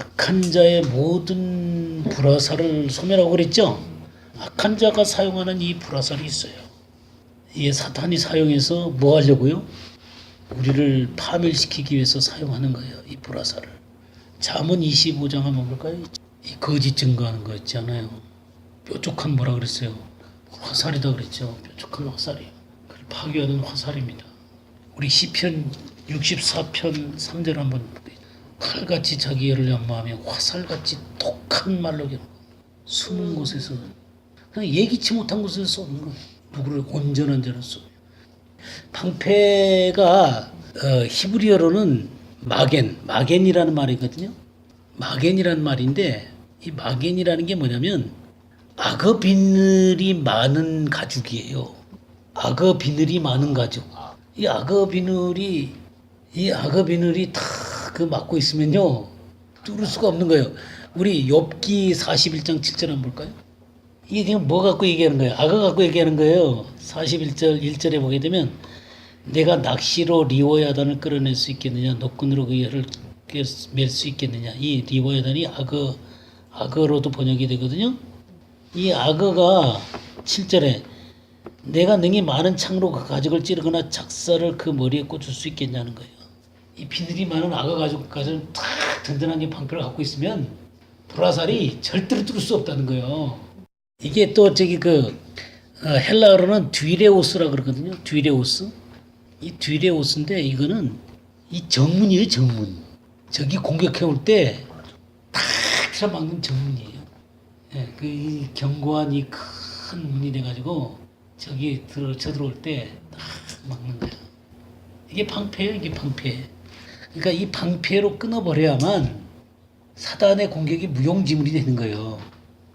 악한 자의 모든 불화살을 소멸하고 그랬죠. 악한 자가 사용하는 이 불화살이 있어요. 이게 사탄이 사용해서 뭐 하려고요? 우리를 파멸시키기 위해서 사용하는 거예요. 이 불화살을. 잠언 25장 한번 볼까요? 이 거짓 증거하는 거 있잖아요. 뾰족한 뭐라 그랬어요? 화살이다 그랬죠. 뾰족한 화살이에요. 그걸 파괴하는 화살입니다. 우리 시편 64편 3절 한번 볼게요. 칼같이 자기 애를 연마하며 화살같이 독한 말로 숨은 곳에서 그냥 예기치 못한 곳에서 쏘는 거예요. 누구를 온전한 자로 쏘요. 방패가 히브리어로는 마겐이라는 말이거든요. 마겐이라는 말인데 이 마겐이라는 게 뭐냐면 악어 비늘이 많은 가죽이에요. 악어 비늘이 많은 가죽. 이 악어 비늘이 탁 그 막고 있으면요 뚫을 수가 없는 거예요. 우리 욥기 41장 7절 한번 볼까요? 이게 지금 뭐 갖고 얘기하는 거예요? 악어 갖고 얘기하는 거예요. 41절 1절에 보게 되면 내가 낚시로 리워야단을 끌어낼 수 있겠느냐, 노끈으로 그 혀를 맬 수 있겠느냐. 이 리워야단이 악어로도 번역이 되거든요. 이 악어가 7절에 내가 능히 많은 창으로 그 가죽을 찌르거나 작사를 그 머리에 꽂을 수 있겠냐는 거예요. 이 비늘이 많은 악어 가죽까지는 탁 든든한 이 방패를 갖고 있으면 불화살이 절대로 뚫을 수 없다는 거예요. 이게 또 헬라어로는 뒤레오스라 그러거든요. 뒤레오스. 이 뒤레오스인데 이거는 이 정문이에요, 정문. 적이 공격해 올 때 탁 틀어막는 정문이에요. 예, 그 견고한 이 큰 문이 돼가지고 적이 쳐들어올 때 탁 막는 거예요. 이게 방패예요, 이게 방패. 그러니까 이 방패로 끊어버려야만 사단의 공격이 무용지물이 되는 거예요.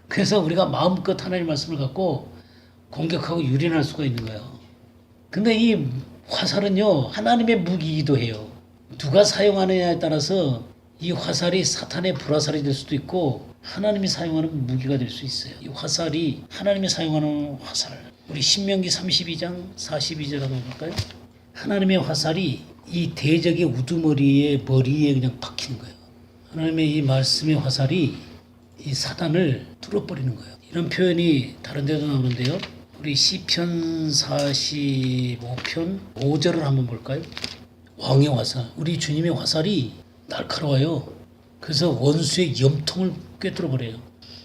그래서 우리가 마음껏 하나님의 말씀을 갖고 공격하고 유린할 수가 있는 거예요. 근데 이 화살은요, 하나님의 무기이기도 해요. 누가 사용하느냐에 따라서 이 화살이 사탄의 불화살이 될 수도 있고 하나님이 사용하는 무기가 될 수 있어요. 이 화살이 하나님이 사용하는 화살. 우리 신명기 32장 42절 한번 볼까요? 하나님의 화살이 이 대적의 우두머리에 머리에 그냥 박히는 거예요. 하나님의 이 말씀의 화살이 이 사단을 뚫어버리는 거예요. 이런 표현이 다른 데도 나오는데요. 우리 시편 45편 5절을 한번 볼까요? 왕의 화살. 우리 주님의 화살이 날카로워요. 그래서 원수의 염통을 꿰뚫어 버려요.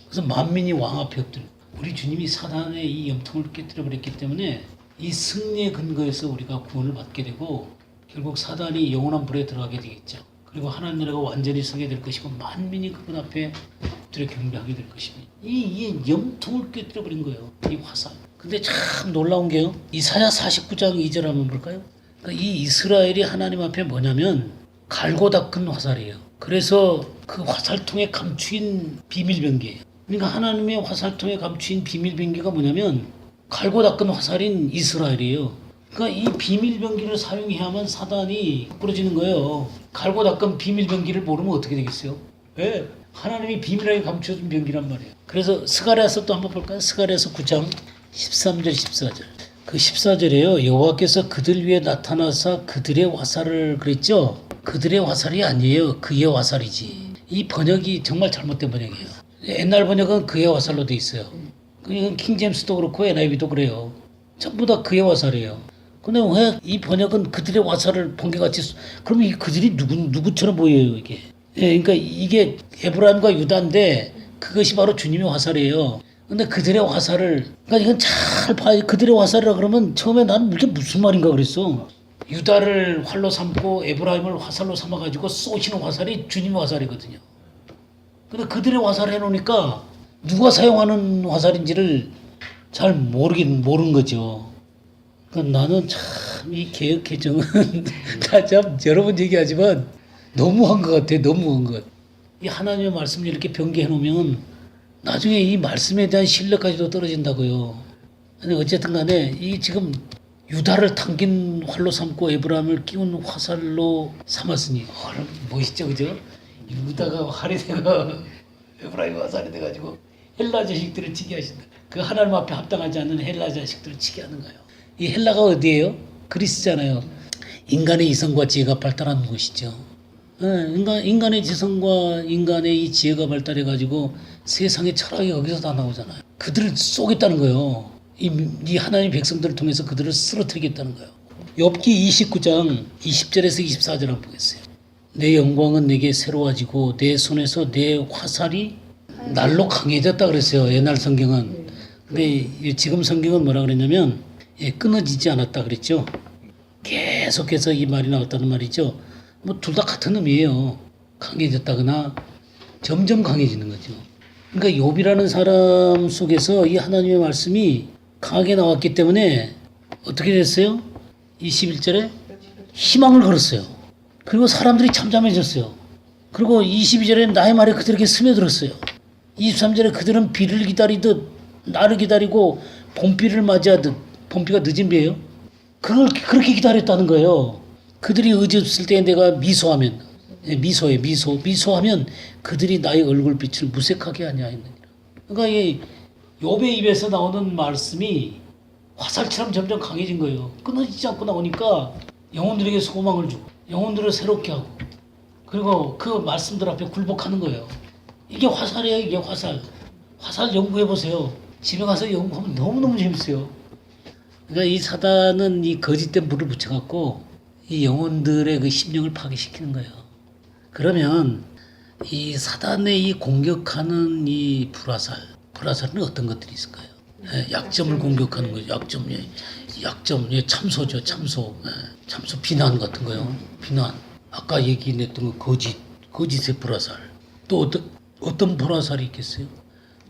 그래서 만민이 왕 앞에 엎드려요. 우리 주님이 사단의 이 염통을 꿰뚫어 버렸기 때문에 이 승리의 근거에서 우리가 구원을 받게 되고 결국 사단이 영원한 불에 들어가게 되겠죠. 그리고 하나님 나라가 완전히 서게 될 것이고 만민이 그분 앞에 엎드려 경배하게 될 것입니다. 이 염통을 꿰뚫어 버린 거예요. 이 화살. 근데 참 놀라운 게요. 이사야 49장 2절 한번 볼까요? 그러니까 이 이스라엘이 하나님 앞에 뭐냐면 갈고 닦은 화살이에요. 그래서 그 화살통에 감추인 비밀병기예요. 그러니까 하나님의 화살통에 감추인 비밀병기가 뭐냐면 갈고 닦은 화살인 이스라엘이에요. 그러니까 이 비밀병기를 사용해야만 사단이 부러지는 거예요. 갈고 닦은 비밀병기를 모르면 어떻게 되겠어요? 왜? 하나님이 비밀하게 감춰준 병기란 말이에요. 그래서 스가랴서 또 한번 볼까요? 스가랴서 9장 13절 14절. 그 14절에요. 여호와께서 그들 위에 나타나사 그들의 화살을 그랬죠. 그들의 화살이 아니에요. 그의 화살이지. 이 번역이 정말 잘못된 번역이에요. 옛날 번역은 그의 화살로 돼 있어요. 이건 킹제임스도 그렇고 NIV도 그래요. 전부 다 그의 화살이에요. 근데 왜 이 번역은 그들의 화살을 번개같이 그러면 이 그들이 누구처럼 보여요 이게. 예, 그러니까 이게 에브라임과 유다인데 그것이 바로 주님의 화살이에요. 근데 그들의 화살을 그러니까 이건 잘 봐요. 그들의 화살이라 그러면 처음에 나는 이게 무슨 말인가 그랬어. 유다를 활로 삼고 에브라임을 화살로 삼아가지고 쏘시는 화살이 주님의 화살이거든요. 근데 그들의 화살을 해놓으니까 누가 사용하는 화살인지를 잘 모르는 거죠. 그러니까 나는 참 이 개혁 개정은 다 참 여러 번 얘기하지만 너무한 것 같아. 너무한 것. 이 하나님의 말씀을 이렇게 변개해 놓으면 나중에 이 말씀에 대한 신뢰까지도 떨어진다고요. 근데 어쨌든 간에 이 지금 유다를 당긴 활로 삼고 에브라임을 끼운 화살로 삼았으니 멋있죠, 그죠? 유다가 활이 돼가 에브라임 화살이 돼가지고 헬라 자식들을 치게 하신다. 그 하나님 앞에 합당하지 않는 헬라 자식들을 치게 하는 거예요. 이 헬라가 어디예요? 그리스잖아요. 인간의 이성과 지혜가 발달하는 곳이죠. 인간의 지성과 인간의 이 지혜가 발달해 가지고 세상의 철학이 거기서 다 나오잖아요. 그들을 쏘겠다는 거예요. 이 하나님 백성들을 통해서 그들을 쓰러뜨리겠다는 거예요. 욥기 29장 20절에서 24절 한번 보겠어요. 내 영광은 내게 새로워지고 내 손에서 내 화살이 날로 강해졌다 그랬어요. 옛날 성경은. 근데 지금 성경은 뭐라 그랬냐면 끊어지지 않았다 그랬죠. 계속해서 이 말이 나왔다는 말이죠. 뭐 둘 다 같은 의미예요. 강해졌다거나 점점 강해지는 거죠. 그러니까 욥이라는 사람 속에서 이 하나님의 말씀이 강하게 나왔기 때문에 어떻게 됐어요? 21절에 희망을 걸었어요. 그리고 사람들이 잠잠해졌어요. 그리고 22절에 나의 말에 그들에게 스며들었어요. 23절에 그들은 비를 기다리듯 나를 기다리고 봄비를 맞이하듯, 봄비가 늦은 비예요. 그걸 그렇게 기다렸다는 거예요. 그들이 의지 없을 때 내가 미소하면, 미소하면 그들이 나의 얼굴빛을 무색하게 하냐 했느니라. 그러니까 이 욥의 입에서 나오는 말씀이 화살처럼 점점 강해진 거예요. 끊어지지 않고 나오니까 영혼들에게 소망을 주고 영혼들을 새롭게 하고 그리고 그 말씀들 앞에 굴복하는 거예요. 이게 화살이에요. 이게 화살. 화살 연구해 보세요. 집에 가서 연구하면 너무너무 재밌어요. 그러니까 이 사단은 이 거짓된 불을 붙여갖고 이 영혼들의 그 심령을 파괴시키는 거예요. 그러면 이 사단의 이 공격하는 이 불화살은 어떤 것들이 있을까요? 약점을 공격하는 거죠. 약점, 참소죠. 참소 비난 같은 거요. 비난. 아까 얘기했던 거 거짓의 불화살. 또 어떤 불화살이 있겠어요?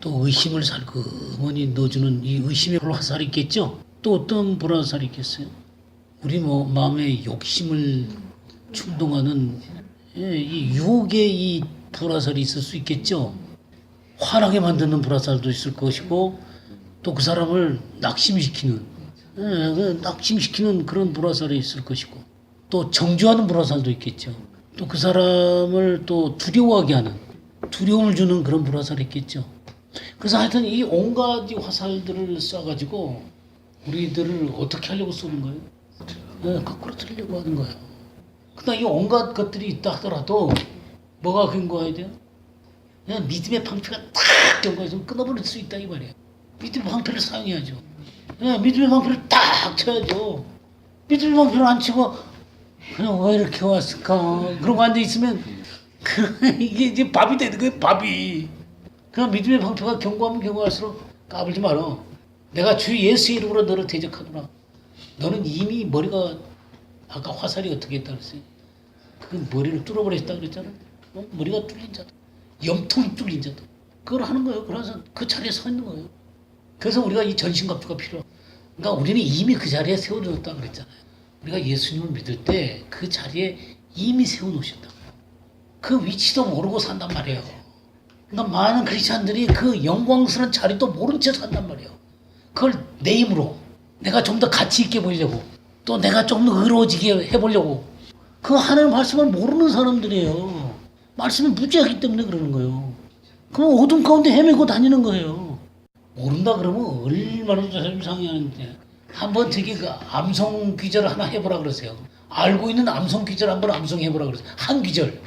또 의심을 살그머니 넣어주는 이 의심의 불화살이 있겠죠? 또 어떤 불화살이 있겠어요? 우리 마음에 욕심을 충동하는 이 유혹의 이 불화살이 있을 수 있겠죠? 화나게 만드는 불화살도 있을 것이고 또 그 사람을 낙심시키는 그런 불화살이 있을 것이고 또 정죄하는 불화살도 있겠죠. 또 그 사람을 또 두려워하게 하는 두려움을 주는 그런 불화살이 있겠죠. 그래서 하여튼 이 온갖 화살들을 쏴가지고 우리들을 어떻게 하려고 쏘는 거예요? 거꾸로 틀려고 하는 거예요. 그러나 이 온갖 것들이 있다 하더라도 뭐가 근거해야 돼요? 그냥 믿음의 방패가 딱 경고해서 끊어버릴 수 있다 이 말이에요. 믿음의 방패를 사용해야죠. 믿음의 방패를 딱 쳐야죠. 믿음의 방패를 안 치고 그냥 왜 이렇게 왔을까 그러고 앉아있으면 이게 이제 밥이 되는 거예요. 밥이. 그냥 믿음의 방패가 경고하면 경고할수록 까불지 마라. 내가 주 예수의 이름으로 너를 대적하노라. 너는 이미 머리가 아까 화살이 어떻게 했다 그랬어요? 그 머리를 뚫어버렸다 그랬잖아. 머리가 뚫린 자다. 염통이 뚫린 자다. 그걸 하는 거예요. 그래서 그 자리에 서 있는 거예요. 그래서 우리가 이 전신갑주가 필요해. 그러니까 우리는 이미 그 자리에 세워놓았다 그랬잖아요. 우리가 예수님을 믿을 때 그 자리에 이미 세워놓으셨다고요. 그 위치도 모르고 산단 말이에요. 그러니까 많은 크리스찬들이 그 영광스러운 자리도 모른 채 산단 말이에요. 그걸 내 힘으로 내가 좀 더 가치 있게 보이려고 또 내가 좀 더 의로워지게 해보려고 그 하나님 말씀을 모르는 사람들이에요. 말씀이 무지하기 때문에 그러는 거예요. 그럼 어둠 가운데 헤매고 다니는 거예요. 모른다 그러면 얼마나 자존심 상해하는데 한번 저기 그 암송 귀절 하나 해보라 그러세요. 알고 있는 암송 귀절 한번 암송해보라 그러세요. 한 귀절.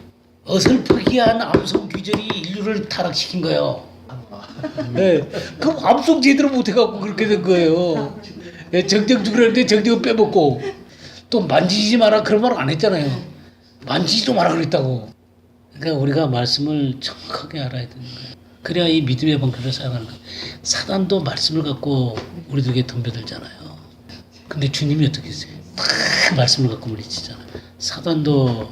어설프기한 암송 귀절이 인류를 타락시킨 거예요. 네. 그럼 암송 제대로 못해갖고 그렇게 된 거예요. 네, 정정 죽으라는데 정정을 빼먹고 또 만지지 마라 그런 말 안 했잖아요. 만지지도 마라 그랬다고. 그러니까 우리가 말씀을 정확하게 알아야 되는 거예요. 그래야 이 믿음의 방패를 사용하는 거예요. 사단도 말씀을 갖고 우리들에게 덤벼들잖아요. 근데 주님이 어떻게 했어요? 다 말씀을 갖고 물리치잖아요. 사단도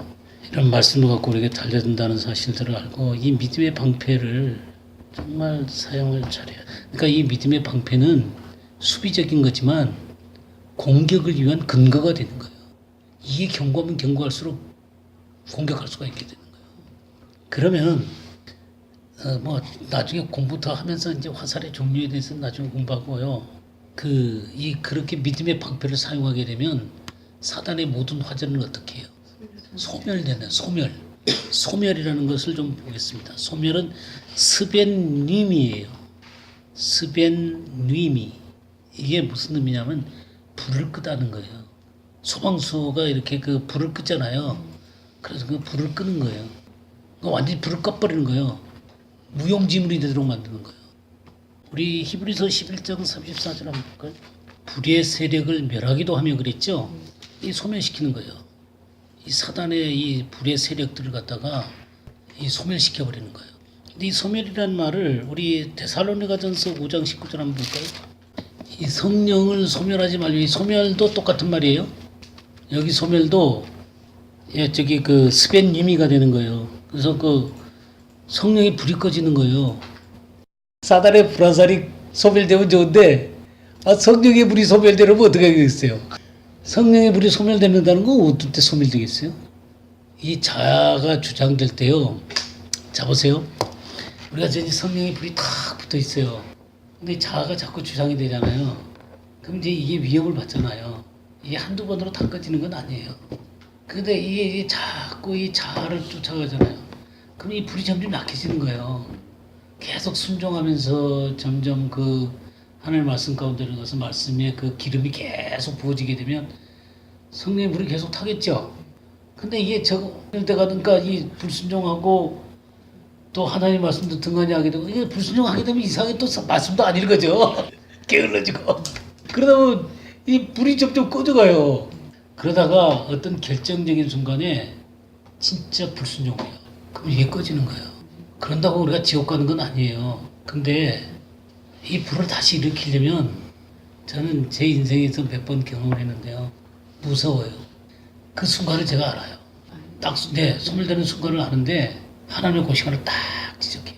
이런 말씀을 갖고 우리에게 달려든다는 사실들을 알고 이 믿음의 방패를 정말 사용을 잘해야 돼요. 그러니까 이 믿음의 방패는 수비적인 거지만 공격을 위한 근거가 되는 거예요. 이게 경고하면 경고할수록 공격할 수가 있게 되는 거예요. 그러면 나중에 공부 더 하면서 이제 화살의 종류에 대해서 나중에 공부하고요. 그렇게 믿음의 방패를 사용하게 되면 사단의 모든 화전을 어떻게 해요? 소멸되는 소멸. 소멸이라는 것을 좀 보겠습니다. 소멸은 스벤님이에요. 스벤님이. 이게 무슨 의미냐면 불을 끄다는 거예요. 소방수가 이렇게 그 불을 끄잖아요. 그래서 그 불을 끄는 거예요. 그 완전히 불을 꺼버리는 거예요. 무용지물이 되도록 만드는 거예요. 우리 히브리서 11장 34절 한번 볼까요? 불의 세력을 멸하기도 하며 그랬죠. 이 소멸시키는 거예요. 이 사단의 이 불의 세력들을 갖다가 이 소멸시켜 버리는 거예요. 근데 이 소멸이라는 말을 우리 데살로니가전서 5장 19절 한번 볼까요? 이 성령을 소멸하지 말고, 이 소멸도 똑같은 말이에요. 여기 소멸도 예, 저기 그 스벤 유미가 되는 거예요. 그래서 그 성령의 불이 꺼지는 거예요. 사단의 불화살이 소멸되면 좋은데 성령의 불이 소멸되면 어떻게 하겠어요? 성령의 불이 소멸된다는 건 어떨 때 소멸되겠어요? 이 자아가 주장될 때요. 자 보세요. 우리가 이제 성령의 불이 탁 붙어 있어요. 근데 자아가 자꾸 주장이 되잖아요. 그럼 이제 이게 위협을 받잖아요. 이게 한두 번으로 다 꺼지는 건 아니에요. 근데 이게 자꾸 이 자아를 쫓아가잖아요. 그럼 이 불이 점점 약해지는 거예요. 계속 순종하면서 점점 그 하나님의 말씀 가운데 들어가서 말씀에 그 기름이 계속 부어지게 되면 성령의 불이 계속 타겠죠. 근데 이게 적을 때 가니까 이 불순종하고 또 하나님 말씀도 등한히 하게 되고, 이게 불순종하게 되면 이상하게 또 말씀도 안 읽어져. 게을러지고. 그러다 보면 이 불이 점점 꺼져가요. 그러다가 어떤 결정적인 순간에 진짜 불순종해요. 그럼 이게 꺼지는 거예요. 그런다고 우리가 지옥 가는 건 아니에요. 근데 이 불을 다시 일으키려면 저는 제 인생에서 몇 번 경험을 했는데요. 무서워요. 그 순간을 제가 알아요. 딱, 네, 소멸되는 순간을 아는데 하나님의 고시간을 딱 지적해요.